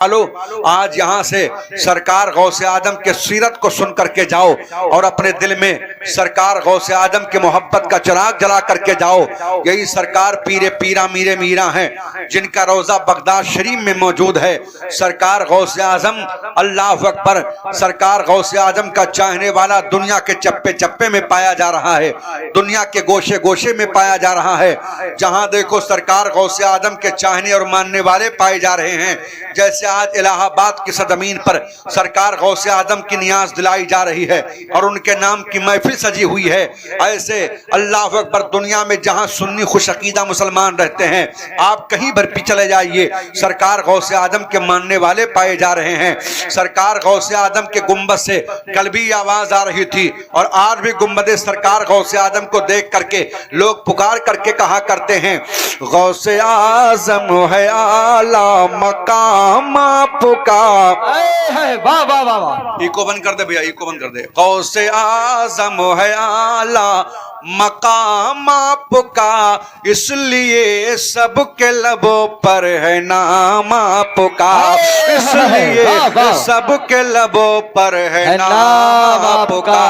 آج یہاں سے سرکار غوث اعظم کے سیرت کو سن کر کے جاؤ اور اپنے دل میں سرکار غوث اعظم کے محبت کا چراغ جلا کر کے جاؤ۔ یہی سرکار پیر پیرا میرے میرا ہیں جن کا روضہ بغداد شریف میں موجود ہے۔ سرکار غوث اعظم، اللہ اکبر، سرکار غوث اعظم کا چاہنے والا دنیا کے چپے چپے میں پایا جا رہا ہے، دنیا کے گوشے گوشے میں پایا جا رہا ہے۔ جہاں دیکھو سرکار غوث اعظم کے چاہنے اور ماننے والے پائے جا رہے ہیں۔ جیسے آج الہ آباد کی سرزمین پر سرکار غوث اعظم کی نیاز دلائی جا رہی ہے اور ان کے نام کی محفل سجی ہوئی ہے، ایسے اللہ اکبر دنیا میں جہاں سنی خوش عقیدہ مسلمان رہتے ہیں، آپ کہیں بھر بھی چلے جائیے، سرکار غوث اعظم کے ماننے والے پائے جا رہے ہیں۔ سرکار غوث اعظم کے گنبد سے کل بھی آواز آ رہی تھی اور آج بھی گنبد سرکار غوث اعظم کو دیکھ کر کے لوگ پکار کر کے کہا کرتے ہیں، غوث اعظم ہے اعلیٰ مقام آپ کا۔ واہ واہ واہ واہ، ایکو بند کر دے بھیا، ایکو بند کر دے۔ غوث اعظم ہے اعلیٰ مقام آپ کا، اس لیے سب کے لبوں پر ہے نام آپ کا، اس لیے سب کے لبوں پر ہے نام آپ کا،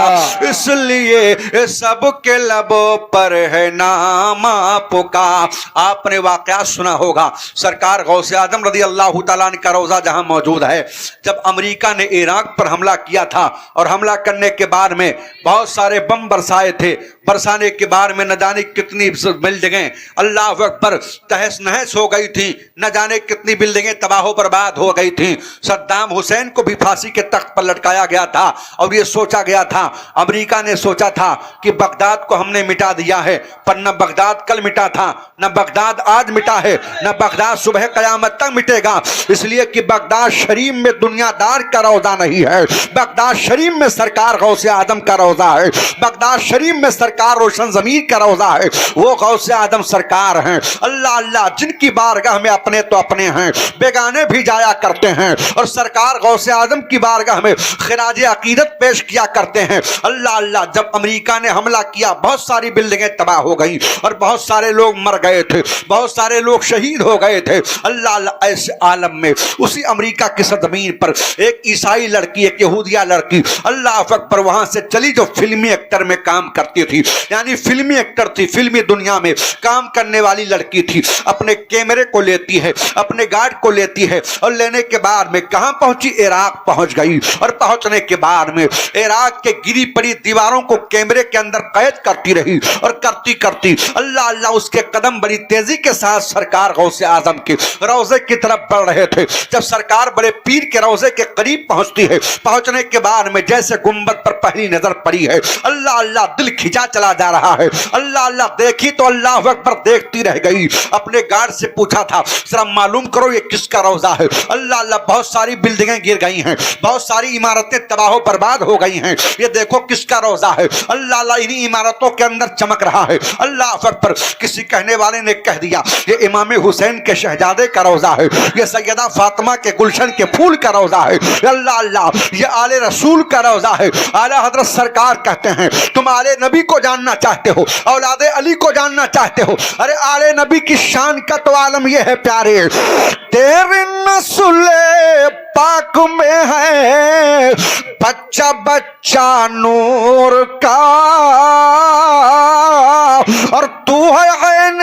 اس لیے سب کے لبوں پر ہے نام آپ کا۔ آپ نے واقعہ سنا ہوگا، سرکار غوث اعظم رضی اللہ تعالیٰ عنہ کا روضہ جہاں موجود ہے، جب امریکہ نے عراق پر حملہ کیا تھا اور حملہ کرنے کے بعد میں بہت سارے بم برسائے تھے، برسانے کے بعد میں نہ جانے کتنی بلڈنگیں اللہ اکبر تہس نہس ہو گئی تھیں، نہ جانے کتنی بلڈنگیں تباہ و برباد ہو گئی تھیں۔ صدام حسین کو بھی پھانسی کے تخت پر لٹکایا گیا تھا اور یہ سوچا گیا تھا، امریکہ نے سوچا تھا کہ بغداد کو ہم نے مٹا دیا ہے، پر نہ بغداد کل مٹا تھا، نہ بغداد آج مٹا ہے، نہ بغداد صبح قیامت تک مٹے گا، اس لیے کہ بغداد شریف میں دنیا دار کا روضہ نہیں ہے، بغداد شریف میں سرکار غوث اعظم کا روضہ ہے، بغداد شریف میں سرکار روشن ضمیر کا روضہ ہے۔ وہ غوث اعظم سرکار ہیں، اللہ اللہ، جن کی بارگاہ میں اپنے تو اپنے ہیں، بیگانے بھی جایا کرتے ہیں، اور سرکار غوث اعظم کی بارگاہ میں خراج عقیدت پیش کیا کرتے ہیں۔ اللہ اللہ، جب امریکہ نے حملہ کیا بہت ساری بلڈنگیں تباہ ہو گئی اور بہت سارے لوگ مر گئے تھے، بہت سارے لوگ شہید ہو گئے تھے۔ اللہ اللہ، ایسے عالم میں اسی امریکہ کی سرزمین پر ایک عیسائی لڑکی، ایک یہودیہ لڑکی اللہ اکبر وہاں سے چلی، جو فلمی ایکٹر میں کام کرتی تھی، یعنی فلمی ایکٹر تھی، فلمی دنیا میں کام کرنے والی لڑکی تھی۔ اپنے کیمرے کو لیتی ہے، اپنے گارڈ کو لیتی ہے اور لینے کے بعد میں کہاں پہنچی؟ عراق پہنچ گئی، اور پہنچنے کے بعد میں عراق کے گری پڑی دیواروں کو کیمرے کے اندر قید کرتی رہی، اور کرتی کرتی اللہ اللہ اس کے قدم بڑی تیزی کے ساتھ سرکار غوث اعظم کے روضے کی طرف بڑھ رہے تھے۔ جب سرکار بڑے پیر کے روضے کے قریب پہنچتی ہے، پہنچنے کے بعد میں جیسے گنبد پر پہلی نظر پڑی ہے، اللہ اللہ دل کھینچا چلا جا رہا ہے۔ اللہ اللہ دیکھی تو اللہ اکبر دیکھتی رہ گئی۔ اپنے گارڈ سے پوچھا تھا، ذرا معلوم کرو یہ کس کا روضہ ہے؟ اللہ اللہ، بہت ساری بلڈنگیں گر گئی ہیں، بہت ساری عمارتیں تباہ و برباد ہو گئی ہیں، یہ دیکھو کس کا روضہ ہے؟ اللہ اللہ، انہی عمارتوں کے اندر چمک رہا ہے۔ اللہ اکبر، کسی کہنے والے نے کہہ دیا یہ امام حسین کے شہزادے کا روضہ ہے، یہ سیدہ فاطمہ کے گلشن کے پھول کا روضہ ہے، اللہ اللہ یہ آل رسول کا روضہ ہے۔ اعلی حضرت سرکار کہتے ہیں، تم آل نبی کو جاننا چاہتے ہو، اولاد علی کو جاننا چاہتے ہو، ارے آل نبی کی شان کا تو عالم یہ ہے پیارے، تیری نسل پاک میں ہے بچہ بچہ نور کا، اور تو ہے عین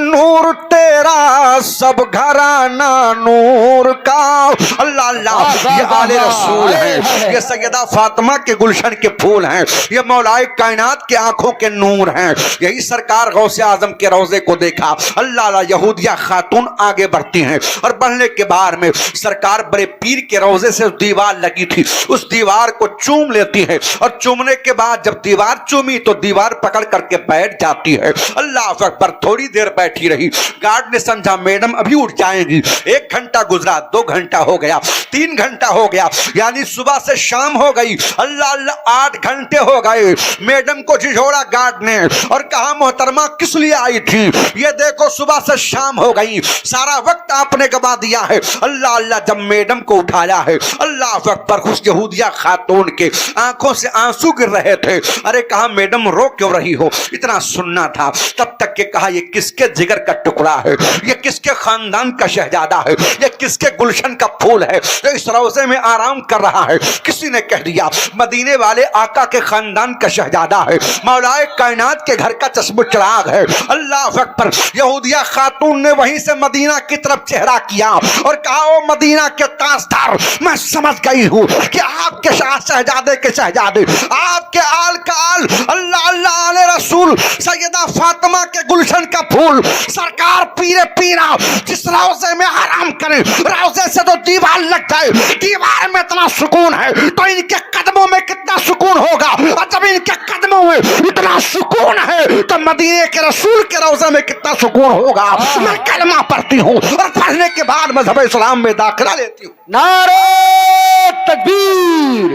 نور، تیرا سب گھرانہ نور کا۔ اللہ اللہ، یہ آل رسول ہیں، یہ سیدہ فاطمہ کے گلشن کے پھول ہیں، یہ مولائے کائنات کے آنکھوں کے نور ہیں۔ یہی سرکار غوث اعظم کے روضے کو دیکھا، اللہ اللہ یہودیہ خاتون آگے بڑھتی ہیں، اور بڑھنے کے بعد میں سرکار بڑے پیر کے روضے سے دیوار لگی تھی، اس دیوار کو چوم لیتی ہے، اور چومنے کے بعد جب دیوار چومی تو دیوار پکڑ کر کے بیٹھ جاتی ہے۔ اللہ اکبر، تھوڑی دیر بیٹھی رہی، گارڈ نے سمجھا میڈم ابھی اٹھ جائیں گی، 1 گھنٹہ گزرا، 2 گھنٹہ ہو گیا، 3 گھنٹہ ہو گیا، یعنی صبح سے شام ہو گئی، اللہ اللہ 8 گھنٹے ہو گئے۔ میڈم کو جھجھوڑا گارڈ نے اور کہا محترمہ کس لیے آئی تھی؟ یہ دیکھو صبح سے شام ہو گئی، سارا وقت آپ نے گوا دیا ہے۔ اللہ اللہ، جب میڈم کو اٹھایا ہے، اللہ اکبر، اس یہودیہ خاتون کے آنکھوں سے آنسو گر رہے تھے۔ ارے کہا میڈم رو کیوں رہی ہو؟ اتنا سننا تھا۔ تب تک کہ کہا یہ کس کے جگر کا ٹکڑا ہے، یہ کس کے خاندان کا شہزادہ ہے، یہ کس کے گلشن کا پھول ہے جو اس روضے میں آرام کر رہا ہے؟ کسی نے کہہ دیا مدینے والے آقا کے خاندان کا شہزادہ ہے، مولائے کائنات کے گھر کا چشم و چراغ ہے۔ اللہ اکبر! یہودیہ خاتون نے وہیں سے مدینہ کی طرف چہرہ کیا اور کہا او مدینہ کے تاجدار، میں سمجھ گئی ہوں کہ آپ کے شہزادے کے شہزادے، آپ کے آل کا آل، اللہ اللہ آل رسول سیدہ فاطمہ کے گلشن کا پھول، سرکار پیرے پیرا جس روزے میں آرام کریں، روزے سے تو دیوار لگ جائے، دیوار میں اتنا سکون ہے تو ان کے قدموں میں کتنا سکون ہوگا، اور جب ان کے قدموں میں اتنا سکون ہے تو مدینے کے رسول کے روزے میں کتنا سکون ہوگا۔ میں کلمہ پڑھتی ہوں اور پڑھنے کے بعد مذہب اسلام میں داخلہ لیتی ہوں۔ نعرہ تکبیر،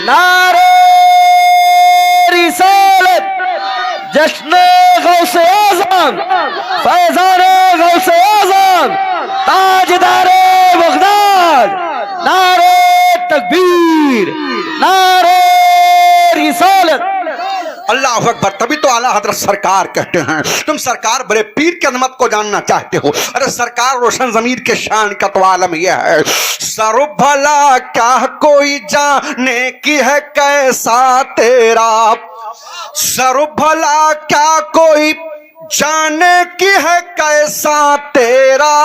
نعرہ رسالت، جشن غوث اعظم، فیضان غوث اعظم، تاجدار بغداد، نعرہ تکبیر، نعرہ رسالت۔ اللہ اکبر! تبھی تو اعلیٰ حضرت سرکار کہتے ہیں تم سرکار بڑے پیر کی عظمت کو جاننا چاہتے ہو۔ ارے سرکار روشن ضمیر کے شان کا تو عالم یہ ہے، سر بھلا کیا کوئی جانے کی ہے کیسا تیرا، سر بھلا کیا کوئی جانے کی ہے کیسا تیرا،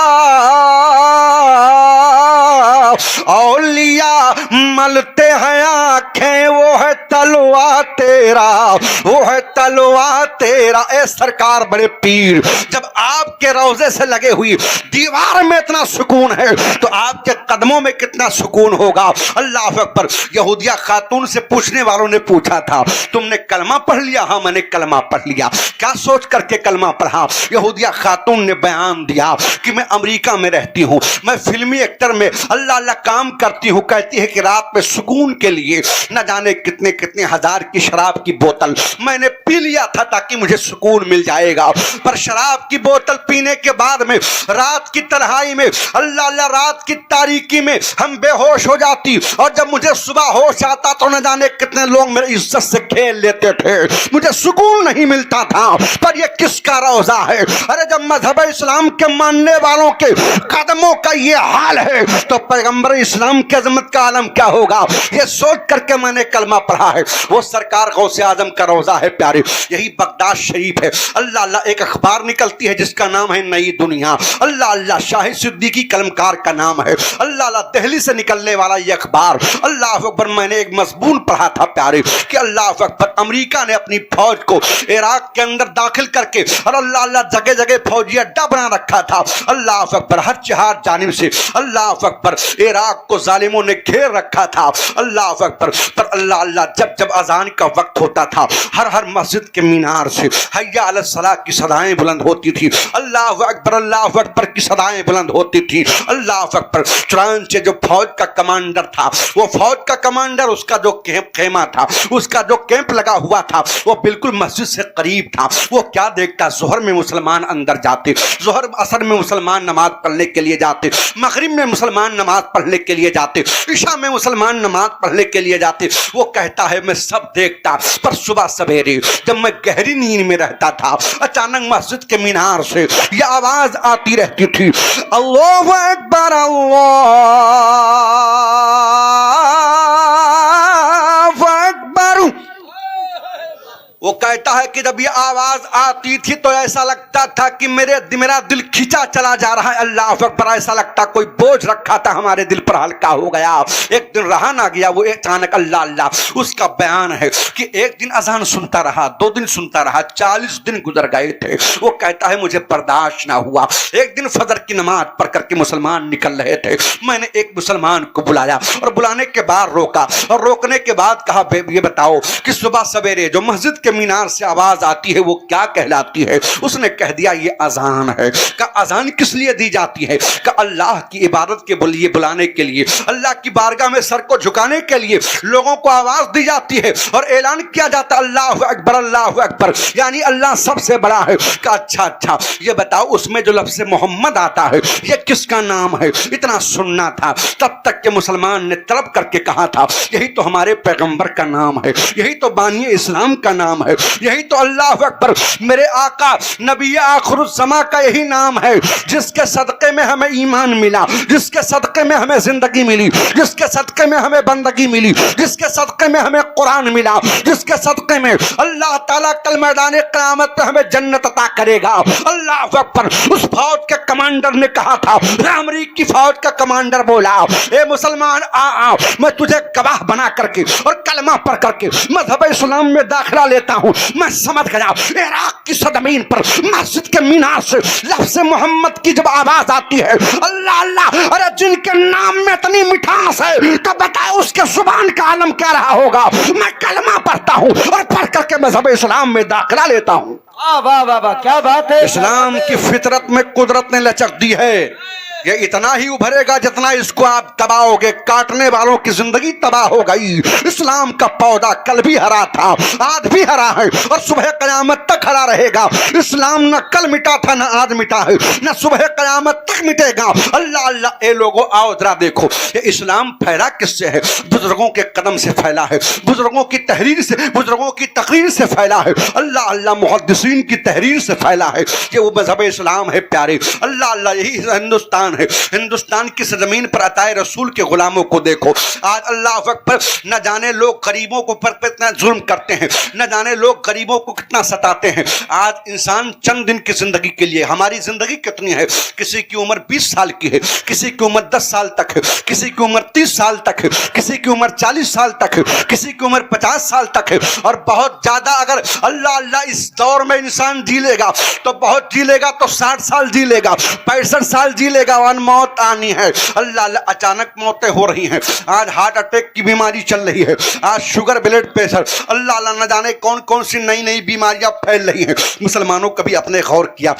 اولیاء ملتے ہیں آنکھیں وہ ہے تلوا تیرا، وہ ہے تلوا تیرا۔ اے سرکار بڑے پیر، جب آپ کے روضے سے لگے ہوئی دیوار میں اتنا سکون ہے تو آپ کے قدموں میں کتنا سکون ہوگا۔ اللہ اکبر! یہودیہ خاتون سے پوچھنے والوں نے پوچھا تھا تم نے کلمہ پڑھ لیا؟ ہاں میں نے کلمہ پڑھ لیا۔ کیا سوچ کر کے کلمہ پڑھا؟ یہودیہ خاتون نے بیان دیا کہ میں امریکہ میں رہتی ہوں، میں فلمی ایکٹر میں اللہ اللہ کام کرتی ہوں۔ کہتی ہے کہ رات میں سکون کے لیے نہ جانے کتنے کتنے ہزار کی شراب کی بوتل میں نے پی لیا تھا تاکہ مجھے سکون مل جائے گا، پر شراب کی بوتل پینے کے بعد میں رات کی تنہائی میں اللہ اللہ رات کی تاریکی میں ہم بے ہوش ہو جاتی، اور جب مجھے صبح ہوش آتا تو نہ جانے کتنے لوگ میرے عزت سے کھیل لیتے تھے، مجھے سکون نہیں ملتا تھا۔ پر یہ کس کا روزہ ہے؟ ارے جب مذہب اسلام کے ماننے والوں کے قدموں کا یہ حال ہے تو پیغمبر اسلام کی عظمت کا عالم کیا ہوگا؟ یہ سوچ کر کے میں نے کلمہ پڑھا ہے۔ وہ سرکار غوث اعظم کا روزہ ہے پیارے، یہی بغداد شریف ہے۔ اللہ اللہ ایک اخبار نکلتی ہے جس کا نام ہے نئی دنیا، اللہ اللہ شاہ صدیقی قلمکار کا نام ہے، اللہ اللہ دہلی سے نکلنے والا یہ اخبار۔ اللہ اکبر! میں نے ایک مضمون پڑھا تھا پیارے کہ اللہ اکبر امریکہ نے اپنی فوج کو عراق کے اندر داخل کر کے اور اللہ اللہ جگہ جگہ فوجی اڈا بنا رکھا تھا۔ اللہ اکبر! ہر چہار جانب سے اللہ اکبر عراق کو ظالموں نے گھیر رکھا تھا۔ اللہ اکبر! پر اللہ اللہ جب اذان کا وقت ہوتا تھا ہر مسجد کے مینار سے حیا علی الصلاۃ کی صدائیں بلند ہوتی تھی، اللہ اکبر کی صدائیں بلند ہوتی تھی۔ اللہ اکبر! چنانچہ جو فوج کا کمانڈر تھا، وہ فوج کا کمانڈر، اس کا جو خیمہ تھا، اس کا جو کیمپ لگا ہوا تھا وہ بالکل مسجد سے قریب تھا۔ وہ کیا دیکھتا؟ ظہر میں مسلمان اندر جاتے، ظہر اثر میں مسلمان نماز پڑھنے کے لیے جاتے، مغرب میں مسلمان نماز پڑھنے کے لیے جاتے، عشاء میں مسلمان نماز پڑھنے کے لیے جاتے۔ وہ کہتا ہے میں سب دیکھتا، پر صبح سویرے جب میں گہری نیند میں رہتا تھا اچانک مسجد کے مینار سے یہ آواز آتی رہتی تھی، اللہ اکبر اللہ اکبر۔ وہ کہتا ہے کہ جب یہ آواز آتی تھی تو ایسا لگتا تھا کہ میرا دل کھینچا چلا جا رہا ہے۔ اللہ اکبر! ایسا لگتا کوئی بوجھ رکھا تھا ہمارے دل پر ہلکا ہو گیا۔ ایک دن رہا نہ گیا وہ اچانک اللہ اللہ اس کا بیان ہے کہ ایک دن اذان سنتا رہا، 2 دن سنتا رہا، 40 دن گزر گئے تھے۔ وہ کہتا ہے مجھے برداشت نہ ہوا۔ ایک دن فجر کی نماز پڑھ کر کے مسلمان نکل رہے تھے، میں نے ایک مسلمان کو بلایا اور بلانے کے بعد روکا، اور روکنے کے بعد کہا یہ بتاؤ کہ صبح سویرے جو مسجد کے مینار سے آواز آتی ہے وہ کیا کہلاتی ہے؟ اس نے کہہ دیا یہ اذان ہے۔ کہ اذان کس لیے دی جاتی ہے؟ کہ اللہ کی عبادت کے لیے بلانے کے لیے، اللہ کی بارگاہ میں سر کو جھکانے کے لیے لوگوں کو آواز دی جاتی ہے اور اعلان کیا جاتا اللہ اکبر اللہ اکبر، یعنی اللہ سب سے بڑا ہے۔ کہ اچھا یہ بتاؤ اس میں جو لفظ محمد آتا ہے یہ کس کا نام ہے؟ اتنا سننا تھا تب تک کہ مسلمان نے طلب کر کے کہا تھا یہی تو ہمارے پیغمبر کا نام ہے، یہی تو بانی اسلام کا نام ہے۔ یہی تو اللہ اکبر میرے آقا نبی آخر الزما کا یہی نام ہے جس کے صدقے میں ہمیں ایمان ملا، جس کے صدقے میں ہمیں زندگی ملی، جس کے صدقے میں ہمیں بندگی ملی، جس کے صدقے میں ہمیں قرآن ملا، جس کے صدقے میں اللہ تعالیٰ کل میدان قیامت پہ ہمیں جنت عطا کرے گا۔ اللہ اکبر۔ اس فوج کے کمانڈر نے کہا تھا، امریکی فوج کا کمانڈر بولا، اے مسلمان آ میں تجھے گواہ بنا کر کے اور کلمہ پڑھ کر کے مذہب اسلام میں داخلہ لیتا ہوں۔ میں سمجھ گیا عراق کی سرزمین پر مسجد کے مینار سے لفظ محمد کی جب آواز آتی ہے، اللہ اللہ، ارے جن کے نام میں اتنی مٹھاس ہے تو بتائے اس کے زبان کا عالم کیا رہا ہوگا۔ میں کلمہ پڑھتا ہوں اور پڑھ کر کے مذہب اسلام میں داخلہ لیتا ہوں۔ واہ واہ واہ، کیا بات ہے! اسلام کی فطرت میں قدرت نے لچک دی ہے، یہ اتنا ہی ابھرے گا جتنا اس کو آپ دباؤ گے، کاٹنے والوں کی زندگی تباہ ہو گئی۔ اسلام کا پودا کل بھی ہرا تھا، آج بھی ہرا ہے اور صبح قیامت تک ہرا رہے گا۔ اسلام نہ کل مٹا تھا، نہ آج مٹا ہے، نہ صبح قیامت تک مٹے گا۔ اللہ اللہ، اے لوگوں آؤ ذرا دیکھو یہ اسلام پھیلا کس سے ہے؟ بزرگوں کے قدم سے پھیلا ہے، بزرگوں کی تحریر سے، بزرگوں کی تقریر سے پھیلا ہے۔ اللہ اللہ، محدثین کی تحریر سے پھیلا ہے۔ یہ وہ مذہب اسلام ہے پیارے۔ اللہ اللہ، یہی ہندوستان ہے۔ ہندوستان کی سرزمین پر عطائے رسول کے غلاموں کو دیکھو آج۔ اللہ اکبر، نہ جانے لوگ غریبوں کو پر کتنا ظلم کرتے ہیں، نہ جانے لوگ غریبوں کو کتنا ستاتے ہیں۔ آج انسان چند دن کی زندگی کے لیے، ہماری زندگی کتنی ہے؟ کسی کی عمر 20 سال کی ہے، کسی کی عمر 10 سال تک ہے، کسی کی عمر 30 سال تک ہے، کسی کی عمر 40 سال تک ہے، کسی کی عمر 50 سال تک ہے، اور بہت زیادہ اگر اللہ اللہ اس دور میں انسان جی لے گا تو بہت جی لے گا تو 60 سال جی لے گا، 65 سال جی لے گا، ون موت آنی ہے۔ اللہ اللہ، اچانک موتیں ہو رہی ہیں۔ آج ہارٹ اٹیک کی بیماری چل رہی ہے، آج شوگر، بلڈ پریشر، اللہ اللہ، نہ جانے کون کون سی نئی نئی بیماریاں پھیل رہی ہیں۔ مسلمانوں کبھی اپنے غور کیا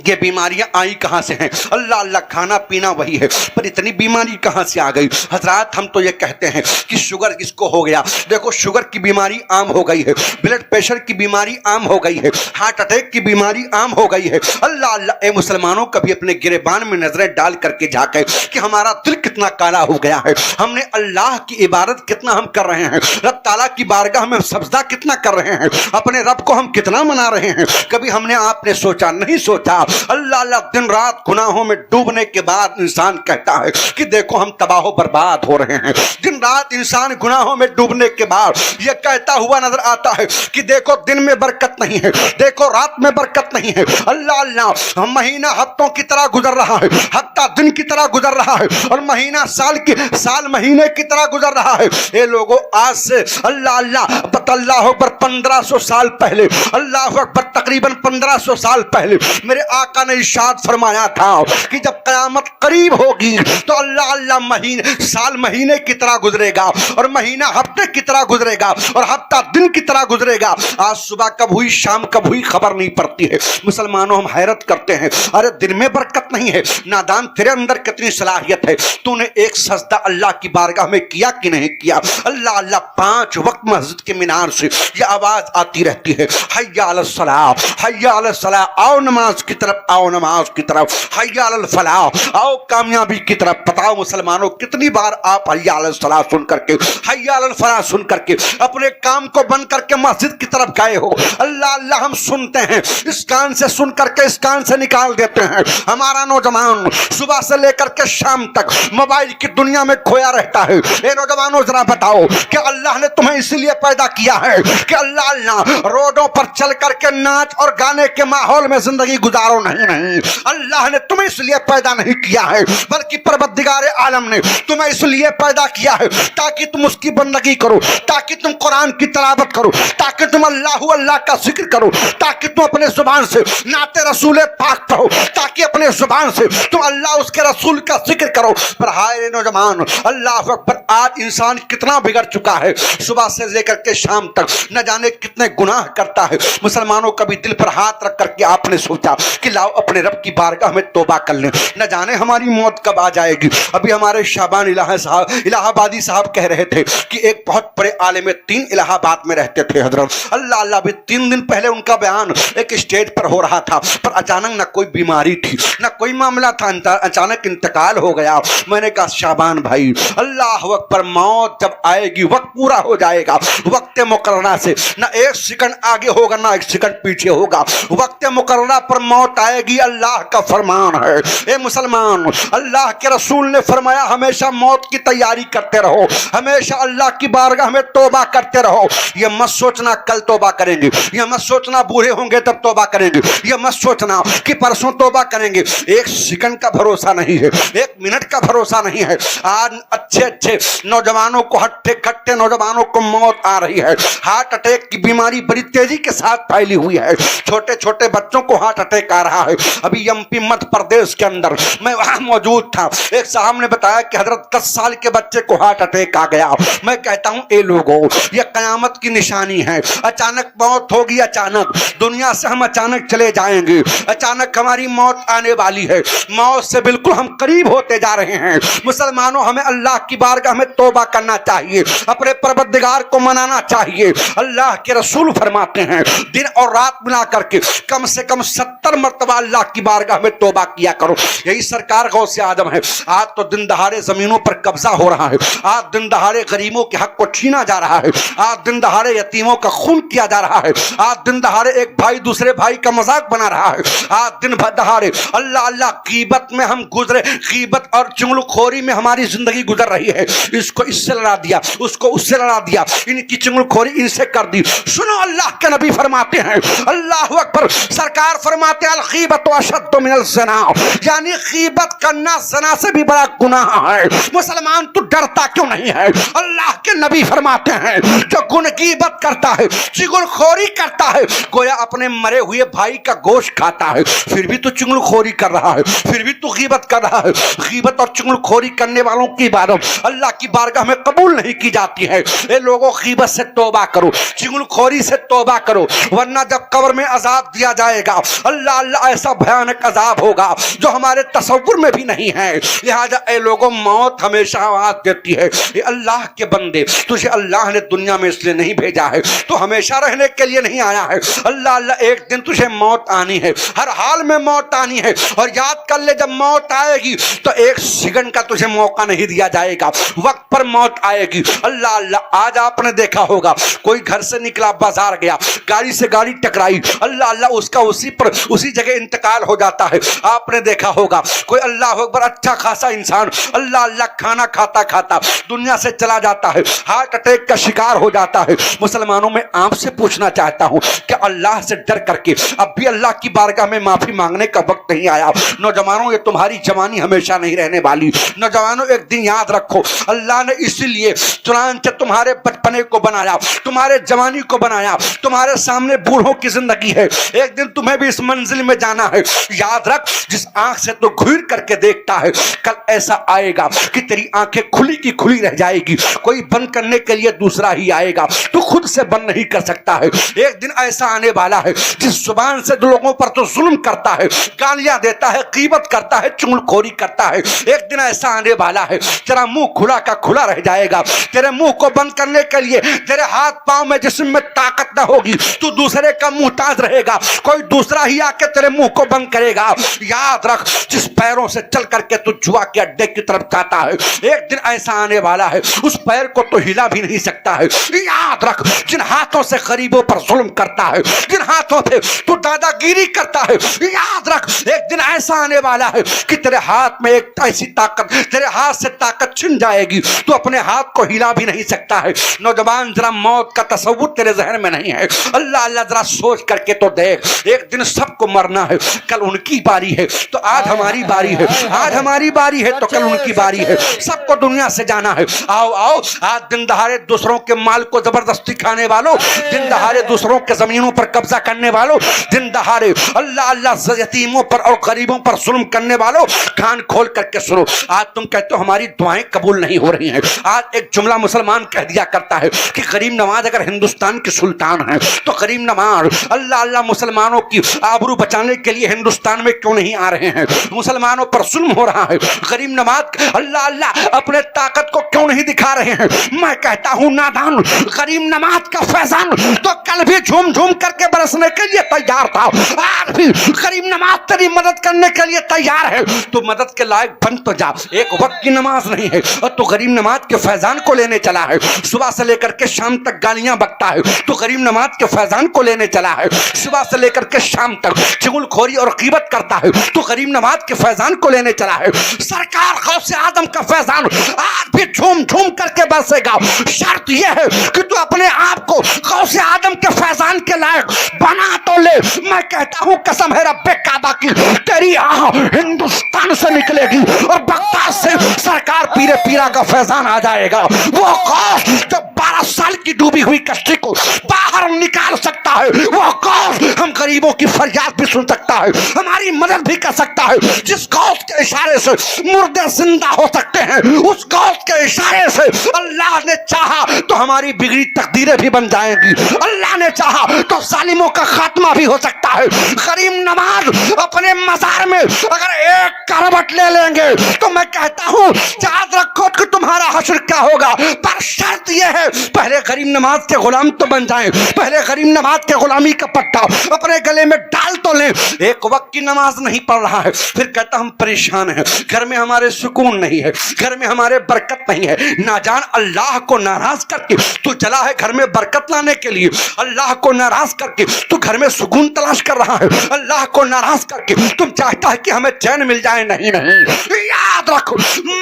یہ بیماریاں آئی کہاں سے ہیں؟ اللہ اللہ، کھانا پینا وہی ہے پر اتنی بیماری کہاں سے آ گئی؟ حضرات ہم تو یہ کہتے ہیں کہ شوگر اس کو ہو گیا، دیکھو شوگر کی بیماری عام ہو گئی ہے، بلڈ پریشر کی بیماری عام ہو گئی ہے، ہارٹ اٹیک کی بیماری عام ہو گئی ہے۔ اللہ اللہ، اے مسلمانوں کبھی اپنے گریبان میں نظریں ڈال کر کے جھانکیں کہ ہمارا دل کتنا کالا ہو گیا ہے، ہم نے اللہ کی عبادت کتنا ہم کر رہے ہیں، رب تعالیٰ کی بارگاہ میں سجدہ کتنا کر رہے ہیں، اپنے رب کو ہم کتنا منا رہے ہیں۔ کبھی ہم نے آپ نے سوچا نہیں سوچا؟ اللہ اللہ، دن رات گناہوں میں ڈوبنے کے بعد انسان کہتا ہے کہ دیکھو ہم تباہ و برباد ہو رہے ہیں۔ دن رات انسان گناہوں میں ڈوبنے کے بعد یہ کہتا ہوا نظر آتا ہے کہ دیکھو دن میں برکت نہیں ہے، دیکھو رات میں برکت نہیں ہے۔ اللہ اللہ، مہینہ ہفتوں کی طرح گزر رہا ہے، ہفتہ دن کی طرح گزر رہا ہے، اور مہینہ سال مہینے کی طرح گزر رہا ہے۔ اے لوگوں، آج سے اللہ اللہ اللہ اکبر 1500 سال پہلے، اللہ اکبر تقریباً 1500 سال پہلے میرے آقا نے ارشاد فرمایا تھا کہ جب قیامت قریب ہوگی تو اللہ اللہ سال مہینے کی طرح گزرے گا، اور مہینہ ہفتے کی طرح گزرے گا، اور ہفتہ دن کی طرح گزرے گا۔ آج صبح کب ہوئی، شام کب ہوئی، خبر نہیں پڑتی ہے۔ مسلمانوں ہم حیرت کرتے ہیں، ارے دن میں برکت نہیں ہے، نادان تیرے اندر کتنی صلاحیت ہے، تو نے ایک سجدہ اللہ کی بارگاہ میں کیا کہ نہیں کیا؟ اللہ اللہ، 5 وقت مسجد کے مینار سے یہ آواز آتی رہتی ہے، حی علی الصلاۃ، حی علی الصلاۃ، آؤ نماز کی طرف، آؤ نماز کی طرف، حی علی الفلاح، آؤ کامیابی کی طرف۔ بتاؤ مسلمانوں کتنی بار آپ حی علی الصلاح سن کر کے، حی علی الفلاح سن کر کے اپنے کام کو بند کر کے مسجد کی طرف گئے ہو؟ اللہ اللہ، ہم سنتے ہیں، اس کان سے سن کر کے اس کان سے نکال دیتے ہیں۔ ہمارا نوجوان صبح سے لے کر کے شام تک موبائل کی دنیا میں کھویا رہتا ہے۔ اے نوجوانوں ذرا بتاؤ کہ اللہ نے تمہیں اس لیے پیدا کیا ہے کہ اللہ اللہ روڈوں پر چل کر کے ناچ اور گانے کے ماحول میں زندگی گزارو؟ نہیں، اللہ نے تمہیں اس لیے پیدا نہیں کیا ہے، بلکہ پروردگار عالم نے تمہیں اس لیے پیدا کیا ہے تاکہ تم اس کی بندگی کرو، تاکہ تم قرآن کی تلاوت کرو، تاکہ تم اللہ کا ذکر کرو، تاکہ تم اپنے زبان سے نعت رسول پاک پڑھو، تاکہ اپنے زبان سے تم اللہ اس کے رسول کا ذکر کرو۔ پر ہائے نوجوان، اللہ اکبر، آج انسان کتنا بگڑ چکا ہے، صبح سے لے کر کے شام تک نہ جانے کتنے گناہ کرتا ہے۔ مسلمانوں کبھی دل پر ہاتھ رکھ کر کے آپ نے سوچا کہ لاؤ اپنے رب کی بارگاہ میں توبہ کر لیں، نہ جانے ہماری موت کب آ جائے گی۔ ابھی ہمارے شعبان الہ آبادی صاحب کہہ رہے تھے کہ ایک بہت بڑے عالم دین الہ آباد میں رہتے تھے حضرت، اللہ بھی 3 دن پہلے ان کا بیان ایک اسٹیج پر ہو رہا تھا، پر اچانک نہ کوئی بیماری تھی نہ کوئی معاملہ تھا، اچانک انتقال ہو گیا۔ میں نے کہا شعبان بھائی اللہ اکبر، موت جب آئے گی وقت پورا ہو جائے گا، وقت مقررہ سے نہ 1 سیکنڈ آگے ہوگا نہ 1 سیکنڈ پیچھے ہوگا، وقت مقررہ پر موت آئے گی، اللہ کا فرمان ہے۔ اے مسلمان، اللہ کے رسول نے فرمایا ہمیشہ موت کی تیاری کرتے رہو، ہمیشہ اللہ کی بارگاہ میں توبہ کرتے رہو۔ یہ مت سوچنا کل توبہ کریں گے، یہ مت سوچنا بوڑھے ہوں گے تب توبہ کریں گے، یہ مت سوچنا کہ پرسوں توبہ کریں گے۔ 1 سیکنڈ کا بھروسہ نہیں ہے، 1 منٹ کا بھروسہ نہیں ہے۔ آج اچھے نوجوانوں کو، ہٹے کٹے نوجوانوں کو موت آ رہی ہے، ہارٹ اٹیک کی بیماری بڑی تیزی کے ساتھ پھیلی ہوئی ہے، چھوٹے بچوں کو ہارٹ اٹیک آ رہا ہے۔ ابھی MP مدھیہ پردیش کے اندر میں وہاں موجود تھا، ایک صاحب نے بتایا کہ حضرت 10 سال کے بچے کو ہارٹ اٹیک آ گیا۔ میں کہتا ہوں اے لوگوں، یہ قیامت کی نشانی ہے، اچانک موت ہوگی، اچانک دنیا سے ہم اچانک چلے جائیں گے، اچانک ہماری موت آنے والی ہے، موت سے بالکل ہم قریب ہوتے جا رہے ہیں۔ مسلمانوں، ہمیں اللہ کی بارگاہ میں توبہ کرنا چاہیے، اپنے پروردگار کو منانا چاہیے۔ اللہ کے رسول فرماتے ہیں دن اور رات ملا کر کے کم سے کم 70 مرتبہ اللہ کی بارگاہ میں توبہ کیا کرو۔ یہی سرکار غوث اعظم ہے۔ آج تو دن دہاڑے زمینوں پر قبضہ ہو رہا ہے، آج دن دہاڑے غریبوں کے حق کو چھینا جا رہا ہے، آج دن دہاڑے یتیموں کا خون کیا جا رہا ہے، آج دن دہاڑے ایک بھائی دوسرے بھائی کا مذاق بنا رہا ہے، آج دن دہاڑے اللہ غیبت میں ہم گزرے، غیبت اور چغل خوری میں ہماری زندگی گزر رہی ہے۔ اس کو اس سے لڑا دیا، اس کو اس سے لڑا دیا، ان کی چغل خوری ان سے کر دی۔ سنو اللہ کے نبی فرماتے ہیں، اللہ اکبر، سرکار فرماتے ہیں الغیبت اشد من الزنا، یعنی غیبت کرنا زنا سے بھی بڑا گناہ ہے۔ مسلمان تو ڈرتا کیوں نہیں ہے؟ اللہ کے نبی فرماتے ہیں جو غیبت کرتا ہے، چغل خوری کرتا ہے، گویا اپنے مرے ہوئے بھائی کا گوشت کھاتا ہے، پھر بھی تو چغل خوری کر رہا ہے، پھر بھی تو غیبت کر رہا ہے۔ غیبت اور چغل خوری کرنے والوں کی عبادت اللہ کی بارگاہ میں قبول نہیں کی جاتی ہے۔ اے لوگوں، غیبت سے توبہ کرو، چغل خوری سے توبہ کرو، ورنہ جب قبر میں عذاب دیا جائے گا، اللہ ایسا بھیانک عذاب ہوگا جو ہمارے تصور میں بھی نہیں ہے۔ لہذا اے لوگوں، موت ہمیشہ آواز دیتی ہے، اے اللہ کے بندے، تجھے اللہ نے دنیا میں اس لیے نہیں بھیجا ہے، تو ہمیشہ رہنے کے لیے نہیں آیا ہے۔ اللہ ایک دن تجھے موت آنی ہے، ہر حال میں موت آنی ہے، اور یاد کر لے جب موت آئے گی تو 1 سیکنڈ کا تجھے موقع نہیں دیا جائے گا، وقت پر موت آئے گی۔ اللہ آج آپ نے دیکھا ہوگا کوئی گھر سے نکلا، بازار گیا، گاڑی سے گاڑی ٹکرائی، اللہ اس کا اسی جگہ انتقال ہو جاتا ہے۔ آپ نے دیکھا ہوگا کوئی اللہ اکبر اچھا خاصا انسان اللہ کھانا کھاتا کھاتا دنیا سے چلا جاتا ہے، ہارٹ اٹیک کا شکار ہو جاتا ہے۔ مسلمانوں، میں آپ سے پوچھنا چاہتا ہوں کہ اللہ سے ڈر کر کے اب بھی اللہ کی بارگاہ میں معافی مانگنے کا وقت نہیں آیا؟ نوجوانوں، یہ تمہاری جوانی ہمیشہ نہیں رہنے والی۔ نوجوانوں، ایک دن یاد رکھو، اللہ نے اسی لیے چنانچہ تمہارے بچپنے کو بنایا، تمہارے جوانی کو بنایا، تمہارے سامنے بوڑھوں کی زندگی ہے، ایک دن تمہیں بھی اس منزل میں جانا ہے۔ یاد رکھ، جس آنکھ سے تو گھور کر کے دیکھتا ہے، کل ایسا آئے گا کہ تیری آنکھیں کھلی کی کھلی رہ جائے گی، کوئی بند کرنے کے لیے دوسرا ہی آئے گا، تو خود سے بند نہیں کر سکتا ہے۔ ایک دن ایسا آنے والا ہے جس زبان سے لوگوں پر تو ظلم کرتا ہے، گالیاں دیتا ہے، غیبت کرتا ہے، چغل خوری کرتا ہے، ایک دن ایسا آنے والا ہے تیرا منہ کھلا کا کھلا رہ جائے گا، تیرے منہ کو بند کرنے کے لیے تیرے ہاتھ پاؤں میں جسم میں طاقت نہ ہوگی، تو دوسرے کا محتاج رہے گا، کوئی دوسرا ہی آ کے تیرے منہ کو بند کرے گا۔ یاد رکھ، جس پیروں سے چل کر کے تو جوا کے اڈے کی طرف جاتا ہے، ایک دن ایسا آنے والا ہے اس پیر کو تو ہلا بھی نہیں سکتا ہے۔ یاد رکھ، جن ہاتھوں سے غریبوں پر ظلم کرتا ہے، جن ہاتھوں سے تو دادا گیری کرتا ہے، یاد رکھ ایک دن ایسا آنے والا ہے کہ تیرے ہاتھ میں ایک ایسی طاقت، تیرے ہاتھ سے طاقت چھن جائے گی، تو اپنے ہاتھ کو ہلا بھی نہیں سکتا ہے۔ نوجوان، ذرا موت کا تصور تیرے ذہن میں نہیں ہے، اللہ ذرا سوچ کر کے تو دیکھ، ایک دن سب کو مرنا ہے، کل ان کی باری ہے تو آج ہماری باری ہے، آج ہماری باری ہے تو کل ان کی باری ہے، سب کو دنیا سے جانا ہے۔ آؤ آج دن دہاڑے دوسروں کے مال کو زبردستی کھانے والوں، دن دہاڑے دوسروں کے زمینوں پر قبضہ کرنے والوں، دن دہاڑے اللہ یتیموں پر اور غریبوں پر ظلم کرنے والوں، کان کھول کر کے سنو، آج تم کہتے ہو ہماری دعائیں قبول نہیں ہو رہی ہیں۔ آج ایک جملہ مسلمان کہہ دیا کرتا ہے کہ غریب نواز اگر ہندوستان کے سلطان ہیں تو غریب نواز اللہ مسلمانوں کی آبرو بچانے کے لیے ہندوستان میں کیوں نہیں آ رہے ہیں؟ مسلمانوں پر ظلم ہو رہا ہے، غریب نواز اللہ اللہ اپنے طاقت کو کیوں نہیں دکھا رہے ہیں؟ میں کہتا ہوں نادان، غریب نواز کا فیضان تو کل بھی جھوم جھوم کر کے برسنے کے لیے تیار تھا، آج بھی غریب نواز تیری مدد کرنے کے لیے تیار ہے، تو مدد کے لائق بن تو جا۔ ایک وقت کی نماز نہیں ہے اور تو غریب نواز کے فیضان کو لینے چلا ہے، صبح سے لے کر کے شام تک گالیاں بکتا ہے تو غریب نواز کے فیضان کو لینے چلا ہے، صبح سے لے کر کے شام تک چغل خوری اور غیبت کرتا ہے تو غریب نواز کے فیضان کو لینے چلا ہے۔ سرکار غوث اعظم کا فیضان آج بھی جھوم جھوم کر کے برسے گا، شرط یہ ہے کہ تو اپنے آپ کو غوث اعظم کے فیضان کے لائق بنا تو لے۔ میں کہتا ہوں قسم ہے رب کعبہ کی، تیری آہ ہندوستان سے نکلے گی اور بغداد سے سرکار پیرے پیرا کا فیضان آ جائے گا، وہ غوث جو 12 سال کی ڈوبی ہوئی کشتی کو باہر نکال سکتا ہے، وہ غوث ہم غریبوں کی فریاد بھی سن سکتا ہے، ہماری مدد بھی کر سکتا ہے، جس غوث کے اشارے سے مردے زندہ ہو سکتے ہیں، اس غوث کے اشارے سے اللہ نے چاہا تو ہماری بگڑی تقدیریں بھی بن جائیں گی، اللہ نے چاہا تو ظالموں کا خاتمہ بھی ہو سکتا ہے۔ غریب نواز اپنے مزار میں اگر ایک کروٹ لے لیں گے تو میں کہتا ہوں یاد رکھو کہ تمہارا حشر کیا ہوگا، پر شرط یہ ہے پہلے غریب نواز کے غلام تو بن جائیں، پہلے غریب نواز کے غلامی کا پٹا اپنے گلے میں ڈال تو لیں۔ ایک وقت کی نماز نہیں پڑھ رہا ہے، پھر کہتا ہم پریشان ہیں، گھر میں ہمارے سکون نہیں ہے، گھر میں ہمارے برکت نہیں ہے۔ نہ جان اللہ کو ناراض کر کے تو چلا ہے گھر میں برکت لانے کے لیے، اللہ کو ناراض کر کے تو گھر میں سکون تلاش کر رہا ہے، اللہ کو ناراض کر کے تم چاہتا ہے کہ ہمیں چین مل جائے۔ نہیں نہیں، یاد رکھو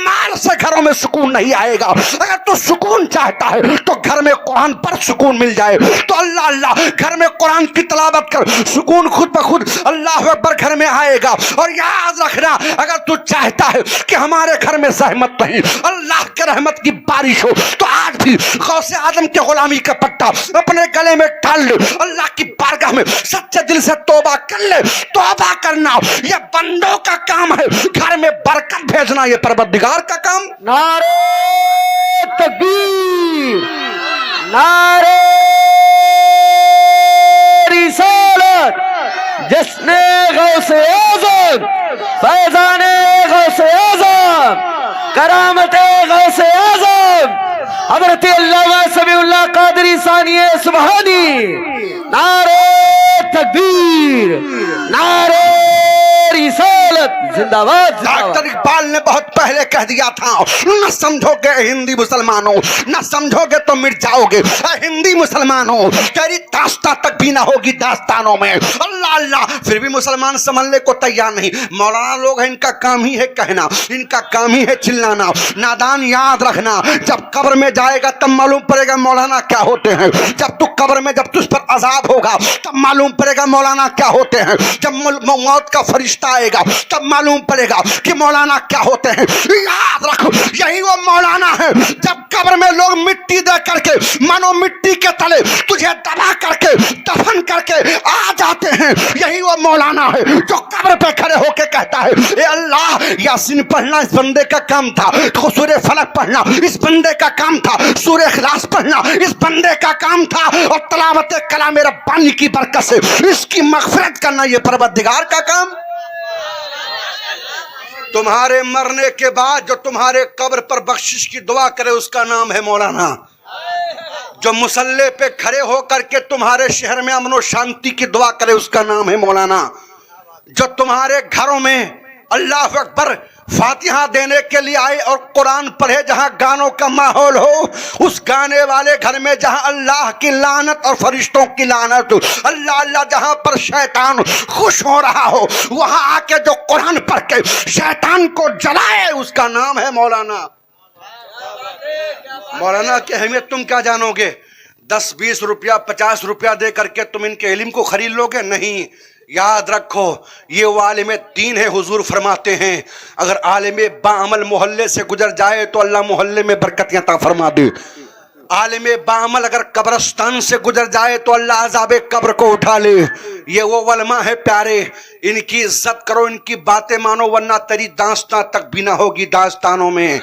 مال سے گھروں میں سکون نہیں آئے گا، اگر تو سکون چاہتا ہے تو گھر میں قرآن پر سکون مل جائے تو اللہ اللہ گھر میں قرآن کی تلاوت کر، سکون خود بخود اللہ اکبر گھر میں آئے گا۔ اور یاد رکھنا اگر تو چاہتا ہے کہ ہمارے گھر میں زحمت نہیں، اللہ کے رحمت کی بارش ہو، تو آج بھی غوث اعظم کے غلامی کا پٹا اپنے گلے میں ڈال لے، اللہ کی بارگاہ میں سچے دل سے توبہ کر لے۔ توبہ کرنا یہ بندوں کا کام ہے، گھر میں برکت بھیجنا یہ پروردگار کا کام۔ نعرہ تکبیر، نعرہ رسالت، جس نے غوث اعظم، فیضان غوث اعظم، کرامت غوث اعظم حضرت علامہ سمیع اللہ قادری ثانی سبحانی، نعرہ تکبیر، نعرہ رسالت، زندہ باد۔ ڈاکٹر اقبال نے بہت پہلے کہہ دیا تھا، نہ سمجھو گے ہندی مسلمانوں، نہ سمجھو گے تو مٹ جاؤ گے۔ اے ہندی مسلمانوں تیری داستان تک بھی نہ ہوگی داستانوں میں۔ اللہ اللہ، پھر بھی مسلمان سمجھنے کو تیار نہیں۔ مولانا لوگ ہیں، ان کا کام ہی ہے کہنا، ان کا کام ہی ہے چلانا۔ نادان یاد رکھنا، جب قبر میں جائے گا تب معلوم پڑے گا مولانا کیا ہوتے ہیں۔ جب تو قبر میں جب تجھ پر عذاب ہوگا تب معلوم پڑے گا مولانا کیا ہوتے ہیں۔ جب موت کا فرشتہ آئے گا تب معلوم پڑے گا کہ مولانا کیا ہوتے ہیں۔ یاد رکھو یہی وہ مولانا ہے جب قبر میں لوگ مٹی دے کر کے مانو مٹی کے تلے تجھے دبا کر کے دفن کر کے آ جاتے ہیں، یہی وہ مولانا ہے جو قبر پہ کھڑے ہو کے کہتا ہے اے اللہ یاسین پڑھنا اس بندے کا کام تھا، سورہ فلق پڑھنا اس بندے کا کام تھا، سورہ اخلاص پڑھنا اس بندے کا کام تھا، اور تلاوت کلام ربانی کی برکت سے اس کی مغفرت کرنا یہ پروردگار کا کام۔ تمہارے مرنے کے بعد جو تمہارے قبر پر بخشش کی دعا کرے اس کا نام ہے مولانا۔ جو مصلی پہ کھڑے ہو کر کے تمہارے شہر میں امن و شانتی کی دعا کرے اس کا نام ہے مولانا۔ جو تمہارے گھروں میں اللہ اکبر فاتحہ دینے کے لیے آئے اور قرآن پڑھے، جہاں گانوں کا ماحول ہو، اس گانے والے گھر میں جہاں اللہ کی لعنت اور فرشتوں کی لعنت، اللہ اللہ جہاں پر شیطان خوش ہو رہا ہو، وہاں آ کے جو قرآن پڑھ کے شیطان کو جلائے اس کا نام ہے مولانا۔ مولانا کی اہمیت تم کیا جانو گے؟ 10 20 روپیہ 50 روپیہ دے کر کے تم ان کے علم کو خرید لو گے؟ نہیں، یاد رکھو یہ وہ عالم دین ہے۔ حضور فرماتے ہیں اگر عالم باعمل محلے سے گزر جائے تو اللہ محلے میں برکتیں عطا فرما دے۔ عالم باعمل اگر قبرستان سے گزر جائے تو اللہ عذاب قبر کو اٹھا لے۔ یہ وہ علماء ہے پیارے، ان کی عزت کرو، ان کی باتیں مانو، ورنہ تیری داستان تک بھی نہ ہوگی داستانوں میں۔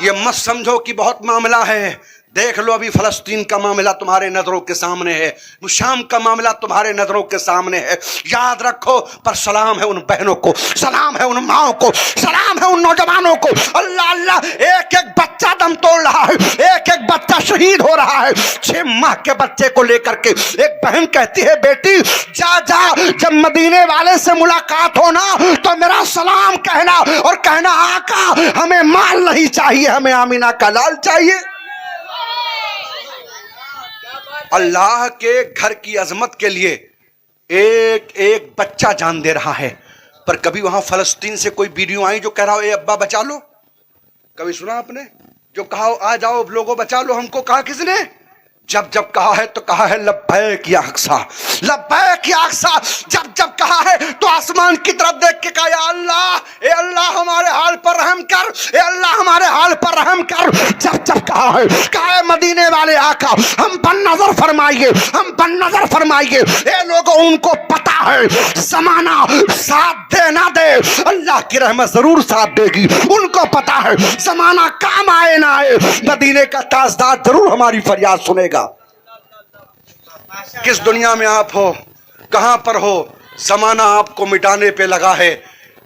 یہ مت سمجھو کہ بہت معاملہ ہے، دیکھ لو ابھی فلسطین کا معاملہ تمہارے نظروں کے سامنے ہے، شام کا معاملہ تمہارے نظروں کے سامنے ہے، یاد رکھو پر سلام ہے ان بہنوں کو، سلام ہے ان ماؤں کو، سلام ہے ان نوجوانوں کو۔ اللہ اللہ، ایک ایک بچہ دم توڑ رہا ہے، ایک ایک بچہ شہید ہو رہا ہے۔ 6 ماہ کے بچے کو لے کر کے ایک بہن کہتی ہے بیٹی جا جا، جب مدینے والے سے ملاقات ہونا تو میرا سلام کہنا اور کہنا آقا ہمیں مال نہیں چاہیے، ہمیں آمینہ کا لال چاہیے۔ اللہ کے گھر کی عظمت کے لیے ایک ایک بچہ جان دے رہا ہے، پر کبھی وہاں فلسطین سے کوئی ویڈیو آئی جو کہہ رہا ہو اے ابا بچا لو؟ کبھی سنا آپ نے جو کہا آ جاؤ لوگوں بچا لو ہم کو؟ کہا کس نے؟ جب جب کہا ہے تو کہا ہے لبیک یا اقصی، لبیک یا اقصی۔ جب جب کہا ہے تو آسمان کی طرف دیکھ کے کہا یا اللہ، اے اللہ ہمارے حال پر رحم کر، اے اللہ ہمارے حال پر رحم کر۔ جب جب کہا ہے مدینے والے آقا ہم پر نظر فرمائیے، ہم پر نظر فرمائیے۔ اے لوگوں ان کو پتا ہے زمانہ ساتھ دے نہ دے اللہ کی رحمت ضرور ساتھ دے گی، ان کو پتا ہے زمانہ کام آئے نہ آئے مدینے کا تاجدار ضرور ہماری فریاد سنے گا۔ کس دنیا میں آپ ہو، کہاں پر ہو، زمانہ آپ کو مٹانے پہ لگا ہے،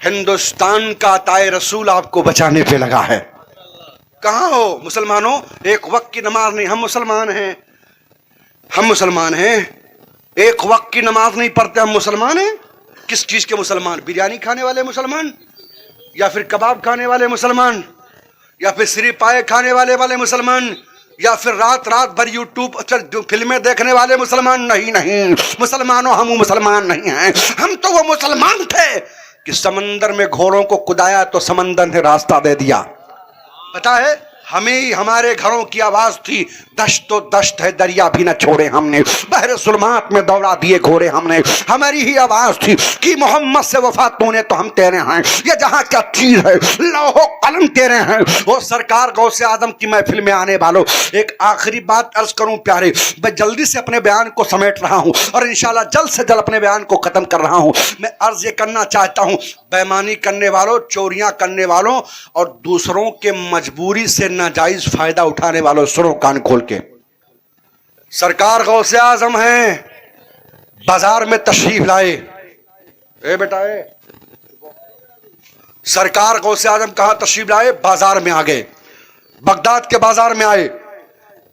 ہندوستان کا عطائے رسول آپ کو بچانے پہ لگا ہے۔ کہاں ہو مسلمانوں؟ ایک وقت کی نماز نہیں، ہم مسلمان ہیں، ہم مسلمان ہیں، ایک وقت کی نماز نہیں پڑھتے، ہم مسلمان ہیں۔ کس چیز کے مسلمان؟ بریانی کھانے والے مسلمان، یا پھر کباب کھانے والے مسلمان، یا پھر سری پائے کھانے والے مسلمان، یا پھر رات بھر یوٹیوب فلمیں دیکھنے والے مسلمان؟ نہیں مسلمانوں، ہم مسلمان نہیں ہیں، ہم تو وہ مسلمان تھے کہ سمندر میں گھوڑوں کو کدایا تو سمندر نے راستہ دے دیا۔ پتا ہے ہمیں ہمارے گھروں کی آواز تھی دشت تو دشت ہے دریا بھی نہ چھوڑے ہم نے، بحر ظلمات میں دوڑا دیے گھوڑے ہم نے، ہماری ہی آواز تھی کہ محمد سے وفا تو نے تو ہم تیرے ہیں، یہ جہاں کیا چیز ہے لوح و قلم تیرے ہیں۔ وہ سرکار غوث اعظم کی محفل میں آنے والوں ایک آخری بات عرض کروں پیارے، میں جلدی سے اپنے بیان کو سمیٹ رہا ہوں اور انشاءاللہ جلد سے جلد اپنے بیان کو ختم کر رہا ہوں۔ میں عرض یہ کرنا چاہتا ہوں بے ایمانی کرنے والوں، چوریاں کرنے والوں اور دوسروں کے مجبوری سے ناجائز فائدہ اٹھانے والوں، سنو کان کھول کے، سرکار غوث اعظم ہیں، بازار میں تشریف لائے۔ اے بیٹا اے، سرکار غوث اعظم کہاں تشریف لائے؟ بازار میں آ گئے، بغداد کے بازار میں آئے۔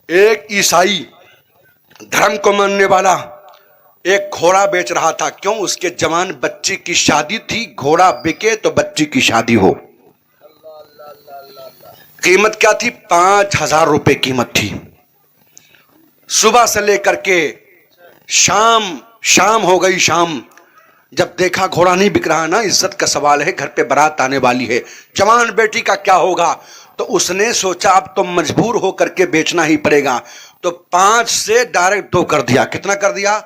ایک عیسائی دھرم کو ماننے والا ایک گھوڑا بیچ رہا تھا، کیوں؟ اس کے جوان بچی کی شادی تھی، گھوڑا بکے تو بچی کی شادی ہو۔ قیمت کیا تھی؟ 5000 روپے قیمت تھی۔ صبح سے لے کر کے شام ہو گئی، شام جب دیکھا گھوڑا نہیں بک رہا نا، عزت کا سوال ہے، گھر پہ بارات آنے والی ہے، جوان بیٹی کا کیا ہوگا؟ تو اس نے سوچا اب تو مجبور ہو کر کے بیچنا ہی پڑے گا، تو 5 سے ڈائریکٹ 2 کر دیا۔ کتنا کر دیا؟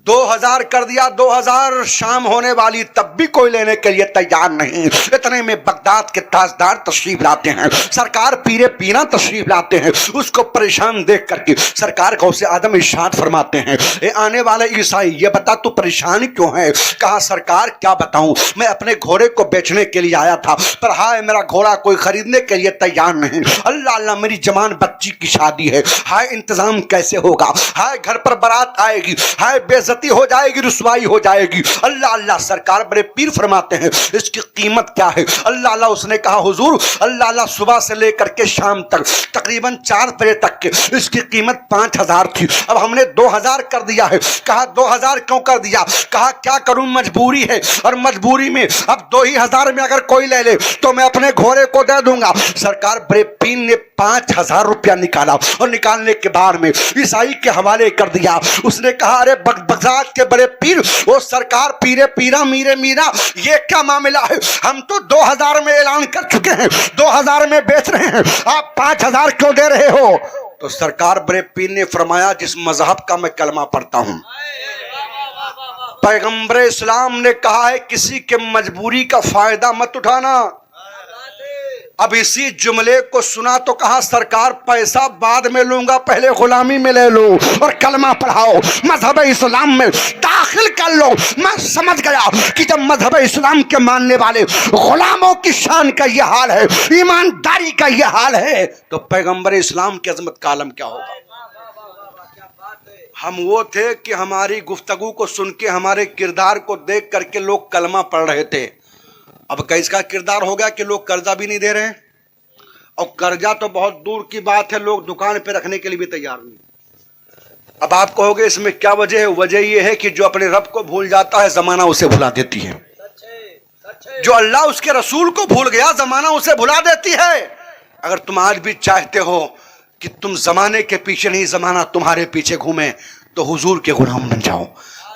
2000 کر دیا۔ 2000 شام ہونے والی تب بھی کوئی لینے کے لیے تیار نہیں۔ اتنے میں بغداد کے تاجدار تشریف لاتے ہیں، سرکار پیرے پیرا تشریف لاتے ہیں۔ اس کو پریشان دیکھ کر کے سرکار غوث اعظم ارشاد فرماتے ہیں اے آنے والے عیسائی یہ بتا تو پریشان کیوں ہے؟ کہا سرکار کیا بتاؤں، میں اپنے گھوڑے کو بیچنے کے لیے آیا تھا، پر ہائے میرا گھوڑا کوئی خریدنے کے لیے تیار نہیں۔ اللہ اللہ، میری جوان بچی کی شادی ہے، ہائے انتظام کیسے ہوگا؟ ہائے گھر پر بارات آئے گی، ہائے بے ہو جائے گی، رسوائی ہو جائے گی۔ اللہ اللہ، سرکار بڑے پیر فرماتے ہیں اس کی قیمت کیا ہے؟ اللہ اللہ، اس نے کہا حضور اللہ اللہ، صبح سے لے کر کے شام تک تقریباً 4 بجے تک کے اس کی قیمت 5000 تھی، اب ہم نے 2000 کر دیا ہے۔ کہا 2000 کیوں کر دیا؟ کہا کیا کروں، مجبوری ہے، اور مجبوری میں اب 2000 میں اگر کوئی لے لے تو میں اپنے گھوڑے کو دے دوں گا۔ سرکار بڑے پیر نے 5000 روپیہ نکالا اور نکالنے کے بعد میں عیسائی کے حوالے کر دیا۔ اس نے کہا ارے بغداد کے بڑے پیر، وہ سرکار پیرے پیرا میرے میرا، یہ کیا معاملہ ہے؟ ہم تو 2000 میں اعلان کر چکے ہیں، 2000 میں بیچ رہے ہیں، آپ 5000 کیوں دے رہے ہو؟ تو سرکار بڑے پیر نے فرمایا جس مذہب کا میں کلمہ پڑھتا ہوں، پیغمبر اسلام نے کہا ہے کسی کے مجبوری کا فائدہ مت اٹھانا۔ اب اسی جملے کو سنا تو کہا سرکار پیسہ بعد میں لوں گا، پہلے غلامی میں لے لو اور کلمہ پڑھاؤ، مذہب اسلام میں داخل کر لو۔ میں سمجھ گیا کہ جب مذہب اسلام کے ماننے والے غلاموں کی شان کا یہ حال ہے، ایمانداری کا یہ حال ہے، تو پیغمبر اسلام کی عظمت کا عالم کیا ہوگا۔ ہم وہ تھے کہ ہماری گفتگو کو سن کے، ہمارے کردار کو دیکھ کر کے لوگ کلمہ پڑھ رہے تھے۔ اب کس کا کردار ہو گیا کہ لوگ قرضہ بھی نہیں دے رہے ہیں، اور قرضہ تو بہت دور کی بات ہے، لوگ دکان پہ رکھنے کے لیے بھی تیار نہیں۔ اب آپ کہو گے اس میں کیا وجہ ہے؟ وجہ یہ ہے کہ جو اپنے رب کو بھول جاتا ہے زمانہ اسے بھلا دیتی ہے، جو اللہ اس کے رسول کو بھول گیا زمانہ اسے بھلا دیتی ہے۔ اگر تم آج بھی چاہتے ہو کہ تم زمانے کے پیچھے نہیں، زمانہ تمہارے پیچھے گھومے، تو حضور کے غلام بن جاؤ۔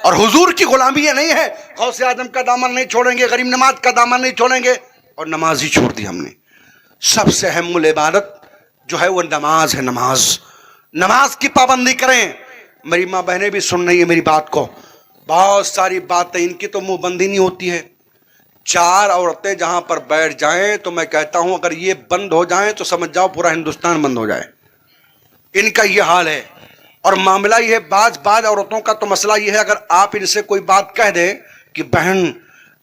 اور حضور کی غلامی یہ نہیں ہے غوث اعظم کا دامن نہیں چھوڑیں گے، غریب نواز کا دامن نہیں چھوڑیں گے، اور نماز ہی چھوڑ دی ہم نے۔ سب سے اہم العبادت جو ہے وہ نماز ہے۔ نماز کی پابندی کریں۔ میری ماں بہنیں بھی سن رہی ہیں میری بات کو، بہت ساری باتیں ان کی تو منہ بندی نہیں ہوتی ہے۔ 4 عورتیں جہاں پر بیٹھ جائیں تو میں کہتا ہوں اگر یہ بند ہو جائیں تو سمجھ جاؤ پورا ہندوستان بند ہو جائے۔ ان کا یہ حال ہے، اور معاملہ یہ ہے، بعض عورتوں کا تو مسئلہ یہ ہے، اگر آپ ان سے کوئی بات کہہ دیں کہ بہن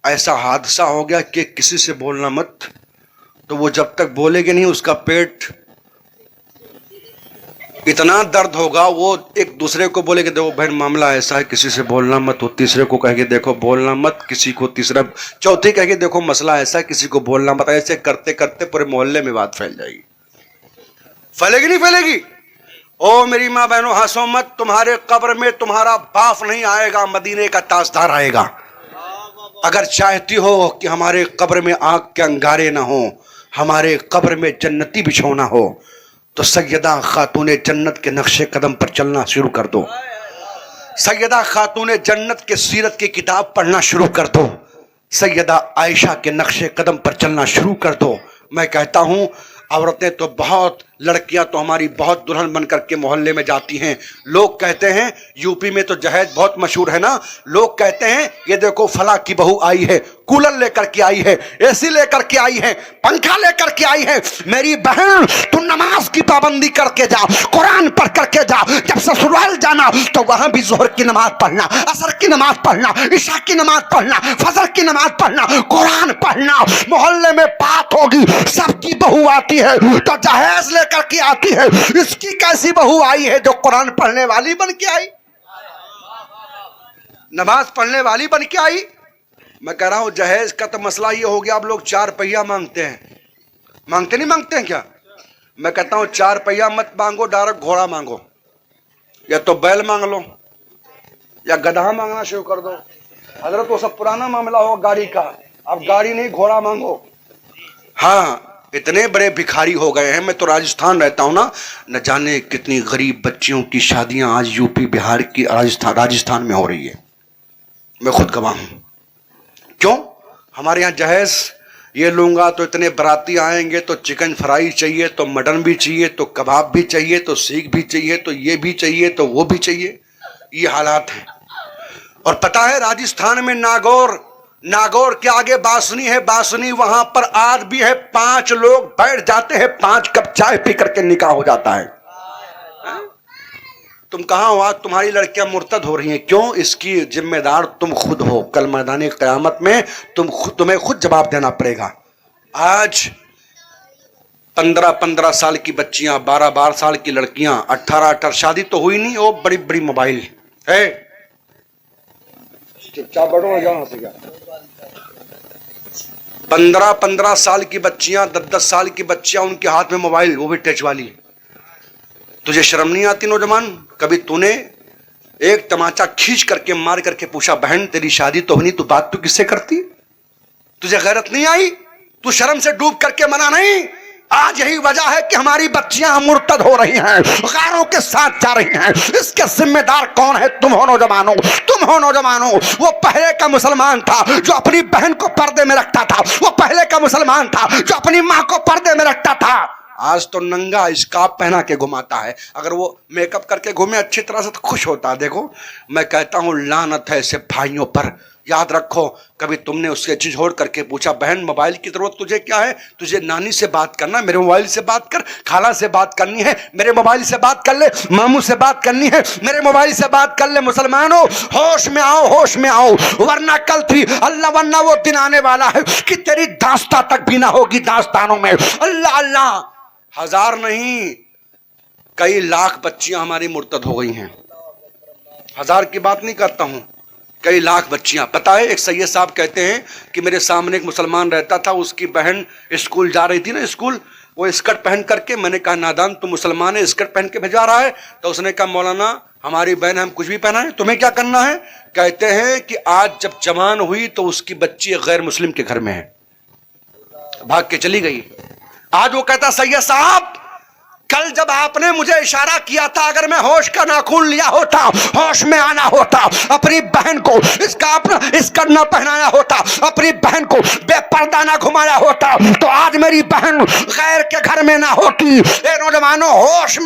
ایسا حادثہ ہو گیا کہ کسی سے بولنا مت، تو وہ جب تک بولے گی نہیں اس کا پیٹ اتنا درد ہوگا، وہ ایک دوسرے کو بولے کہ دیکھو بہن معاملہ ایسا ہے کسی سے بولنا مت، وہ تیسرے کو کہے کہ دیکھو بولنا مت کسی کو، تیسرا چوتھی کہے کہ دیکھو مسئلہ ایسا ہے کسی کو بولنا مت۔ ایسے کرتے کرتے پورے محلے میں بات پھیل جائے گی۔ پھیلے گی نہیں پھیلے گی؟ او میری ماں بہنوں ہنسو مت، تمہارے قبر میں تمہارا باپ نہیں آئے گا، مدینے کا تاجدار آئے گا۔ اگر چاہتی ہو کہ ہمارے قبر میں آگ کے انگارے نہ ہوں، ہمارے قبر میں جنتی بچھونا ہو، تو سیدہ خاتون جنت کے نقش قدم پر چلنا شروع کر دو۔ سیدہ خاتون جنت کے سیرت کی کتاب پڑھنا شروع کر دو۔ سیدہ عائشہ کے نقش قدم پر چلنا شروع کر دو۔ میں کہتا ہوں عورتیں تو بہت، لڑکیاں تو ہماری بہت دلہن بن کر کے محلے میں جاتی ہیں۔ لوگ کہتے ہیں یو پی میں تو جہیز بہت مشہور ہے نا، لوگ کہتے ہیں یہ دیکھو فلاں کی بہو آئی ہے، کولر لے کر کے آئی ہے، اے سی لے کر کے آئی ہے، پنکھا لے کر کے آئی ہے۔ میری بہن تو نماز کی پابندی کر کے جا، قرآن پڑھ کر کے جا۔ جب سسرال جانا تو وہاں بھی ظہر کی نماز پڑھنا، عصر کی نماز پڑھنا، عشاء کی نماز پڑھنا، فجر کی نماز پڑھنا، قرآن پڑھنا۔ محلے میں بات ہوگی سب کی بہو آتی ہے تو جہیز لے کر کے آتی ہے، اس کی کیسی بہو آئی ہے جو قرآن پڑھنے والی بن کے آئی، نماز پڑھنے والی بن کے آئی۔ میں کہہ رہا ہوں جہیز کا تو مسئلہ یہ ہو گیا، اب لوگ 4 پہیا مانگتے ہیں، مانگتے نہیں مانگتے ہیں کیا؟ میں کہتا ہوں 4 پہیا مت مانگو، ڈائریکٹ گھوڑا مانگو، یا تو بیل مانگ لو یا گدھا مانگنا شروع کر دو۔ حضرت وہ سب پرانا معاملہ ہو گاڑی کا، اب گاڑی نہیں گھوڑا مانگو۔ ہاں اتنے بڑے بھکاری ہو گئے ہیں، میں تو راجستھان رہتا ہوں نا، نہ جانے کتنی غریب بچیوں کی شادیاں آج یو پی بہار کی راجستھان میں ہو رہی ہے، میں خود گواہ ہوں۔ کیوں؟ ہمارے یہاں جہیز یہ لوں گا تو اتنے براتی آئیں گے، تو چکن فرائی چاہیے، تو مٹن بھی چاہیے، تو کباب بھی چاہیے، تو سیخ بھی چاہیے، تو یہ بھی چاہیے، تو وہ بھی چاہیے۔ یہ حالات ہیں۔ اور پتہ ہے راجستھان میں ناگور کے آگے باسنی ہے، باسنی وہاں پر آج بھی ہے، 5 لوگ بیٹھ جاتے ہیں، 5 کپ چائے پی کر کے نکاح ہو جاتا ہے۔ تم کہاں ہو؟ آج تمہاری لڑکیاں مرتد ہو رہی ہیں، کیوں؟ اس کی ذمہ دار تم خود ہو۔ کل میدان قیامت میں تمہیں خود جواب دینا پڑے گا۔ آج 15 سال کی بچیاں، 12 سال کی لڑکیاں، 18 شادی تو ہوئی نہیں، وہ بڑی بڑی موبائل ہے، چپ بڑھو جہاں سے گیا۔ 15 سال کی بچیاں، 10 سال کی بچیاں، ان کے ہاتھ میں موبائل، وہ بھی ٹچ والی۔ تجھے شرم نہیں آتی نوجوان؟ کبھی تو نے ایک تماچا کھینچ کر کے مار کر کے پوچھا بہن تیری شادی تو نہیں، تو بات تو کس سے کرتی؟ تجھے غیرت نہیں آئی؟ تو شرم سے ڈوب کر کے منا نہیں؟ آج یہی وجہ ہے کہ ہماری بچیاں مرتد ہو رہی ہیں، غیروں کے ساتھ جا رہی ہیں۔ اس کے ذمہ دار کون ہے؟ تم ہو نوجوانوں، تم ہو نوجوانوں۔ وہ پہلے کا مسلمان تھا جو اپنی بہن کو پردے میں رکھتا تھا، وہ پہلے کا مسلمان تھا جو اپنی ماں کو پردے میں رکھتا تھا۔ آج تو ننگا اسکارف پہنا کے گھماتا ہے، اگر وہ میک اپ کر کے گھومے اچھی طرح سے تو خوش ہوتا ہے۔ دیکھو میں کہتا ہوں لعنت ہے ایسے بھائیوں پر یاد رکھو کبھی تم نے اس کے جھجھوڑ کر کے پوچھا بہن موبائل کی ضرورت تجھے کیا ہے؟ تجھے نانی سے بات کرنا، میرے موبائل سے بات کر، خالہ سے بات کرنی ہے میرے موبائل سے بات کر لے، ماموں سے بات کرنی ہے میرے موبائل سے بات کر لے۔ مسلمانوں ہوش میں آؤ، ہوش میں آؤ، ورنہ کل تھی اللہ، ورنہ وہ دن آنے والا ہے کہ تیری داستان تک بھی نہ ہوگی داستانوں میں۔ اللہ اللہ، ہزار نہیں کئی لاکھ بچیاں ہماری مرتد ہو گئی ہیں، ہزار کی بات نہیں کرتا ہوں، کئی لاکھ بچیاں۔ پتہ ہے ایک سید صاحب کہتے ہیں کہ میرے سامنے ایک مسلمان رہتا تھا، اس کی بہن اسکول جا رہی تھی نا، اسکول وہ اسکرٹ پہن کر کے، میں نے کہا نادان تم مسلمان ہے اسکرٹ پہن کے بھیجا رہا ہے؟ تو اس نے کہا مولانا ہماری بہن ہم کچھ بھی پہنا ہے، تمہیں کیا کرنا ہے؟ کہتے ہیں کہ آج جب جوان ہوئی تو اس کی بچی غیر مسلم کے گھر میں ہے، بھاگ کے چلی گئی۔ آج وہ کہتا سید صاحب کل جب آپ نے مجھے اشارہ کیا تھا، اگر میں ہوش کا ناخون لیا ہوتا، ہوش میں آنا ہوتا، اپنی بہن کو اس کا اپنا اسکرٹ نہ پہنایا ہوتا، اپنی بہن کو بے پردہ نہ گھمایا ہوتا، تو آج میری بہن غیر کے گھر میں نہ ہوتی۔ اے نوجوانوں ہوش میں